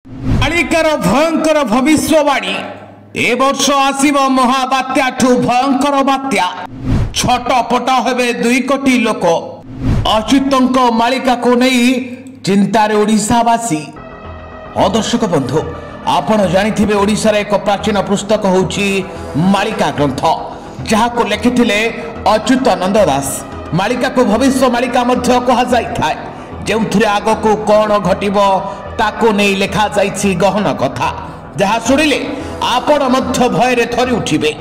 मालिकार भयंकर भविष्यवाणी ए वर्ष आसिब महाबात्या ठू भयंकर बात्या छटपट हेबे 2 कोटी लोक अच्युतंक मालिका को नहीं चिंतार ओडिशावासी। दर्शक बंधु आपण जानिथिबे ओडिशार एक प्राचीन पुस्तक होउची मालिका ग्रंथ जहाको लिखिथिले अच्युतानंद दास। मालिका को भविष्य मालिका मध्य कहा जाइथाय जेउथिरे आगको कोन घटिबो ताको नहीं लेखा जाइछि गहन कथा जहा सुनिले आपण मध्य भयरे थरी उठिबे।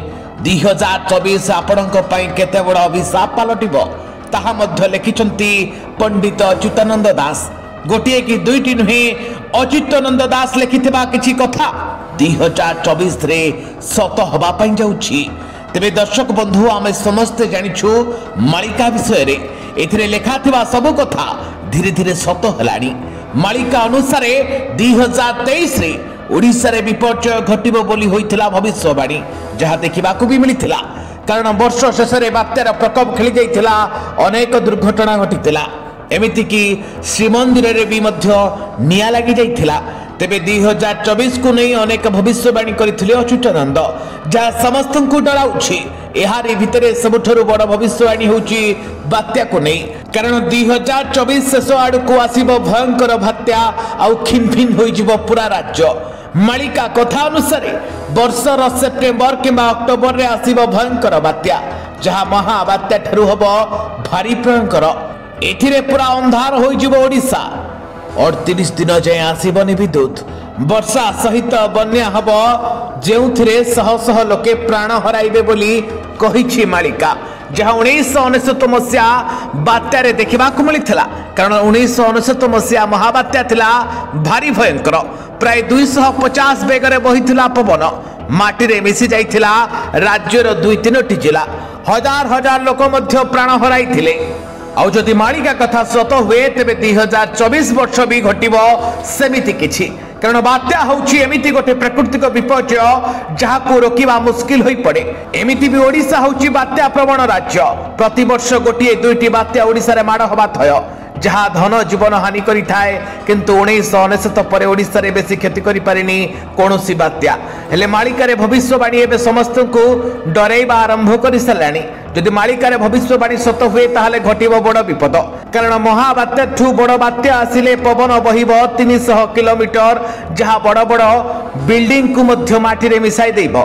2024 आपणक पई केते बड़ अभिशाप पलटिबो ताहा मध्य लिखिछंती पंडित अच्युतानंद दास। गोटिए कि दुईटी नुहे अच्युतानंद दास लिखिथिबा किछि कथा 2024 रे सत हबा पई जाउछि। तेबे दर्शक बंधु आमे समस्त जानिछु मालिका विषय रे एथिरे लेखा थिबा सब कथा धीरे धीरे सत हलानी। मालिका अनुसार 2023 रे ओडिशा रे विपर्यय घटिबो बोली होइथिला भविष्यवाणी जहा देखिबाकू भी मिलिथिला। कारण वर्ष शेष रे बात्यार प्रकोप खेली जाइथिला, अनेक दुर्घटना घटिथिला, एमिति कि श्रीमंदिर रे भी मध्य निया लागि जाइथिला। तेबे 2024 को नहीं अनेक भविष्यवाणी करथिले अच्युतानंद जहा समस्त को डराउछि। एहारी भितरे सबुठरु बड़ भविष्यवाणी होउछि बात्या को नहीं। कारण 2024 शेष आड़ को आसीबो भयंकर बात्या आउ खिनफिन होई जिवो पूरा राज्य। मालिका कथा अनुसार वर्षर सेप्टेम्बर किंबा अक्टोबर रे आसीबो भयंकर बात्या जहा महाबात्या ठरु हबो भारी भयंकर। एथिरे पूरा अंधार होई जिवो ओडिशा। 38 दिन जाए आसबनी विद्युत, वर्षा सहित बन्या हब जेउथिरे शह शह लोके प्राण हराइबे बोली कहिछि मालिका। जहाँ 1999 मसीहा बात्यारे देखिबाकू मिलिथिला। कारण 1999 मसीहा महाबात्या थिला भारी भयंकर। प्राय 250 बेगरे बहिथिला पवन, माटीरे मिसी जाइथिला राज्यर 2-3टी जिला, हजार हजार लोक मध्य प्राण हराइथिले। आउ जदि मालिका कथा सत हुए तेबे 2024 वर्ष भी घटिबो सेमिति किछि। कारण बात्या होउछि एमिति गोटे प्राकृतिक विपर्यय जहाको रोकिबा मुश्किल होई पड़े। एमिति भी ओडिशा होउछि बात्या प्रवण राज्य। प्रति वर्ष गोटिए 2टी बात्या ओडिशा रे माड़ हबा थय जहा धन जीवन हानि करि थाए, किंतु 1999 पर ओडिशा रे बेसी क्षति करि पारिनी कोनोसी बात्या। हेले मालिका रे भविष्यवाणी एबे समस्त को डराइबा आरंभ करि सलानी। जदि मालिका रे भविष्यवाणी सत हुए ताहले घटिबो बड़ विपद। कारण महाबात्या ठू बड़ बात्या आसिले पवन बहिबो 300 किलोमीटर जहा बड़ बड़ बिल्डिंग को मध्य माटी रे मिसाई देइबो।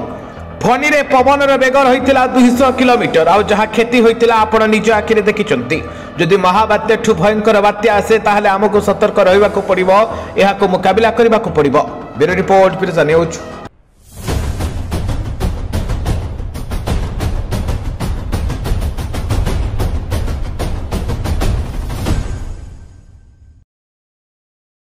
फनी रे पवन रे बेग रहितिला 200 किलोमीटर आउ जहा खेती होइतिला आपण निज आखिरे देखिचंती। जदि महाबात्या ठू भयंकर बात्या आसे ताहले हमको सतर्क रहिबाकू पड़िबो, एहाको मुकाबिला करिबाकू पड़िबो। ब्यूरो रिपोर्ट फिर न्यूज।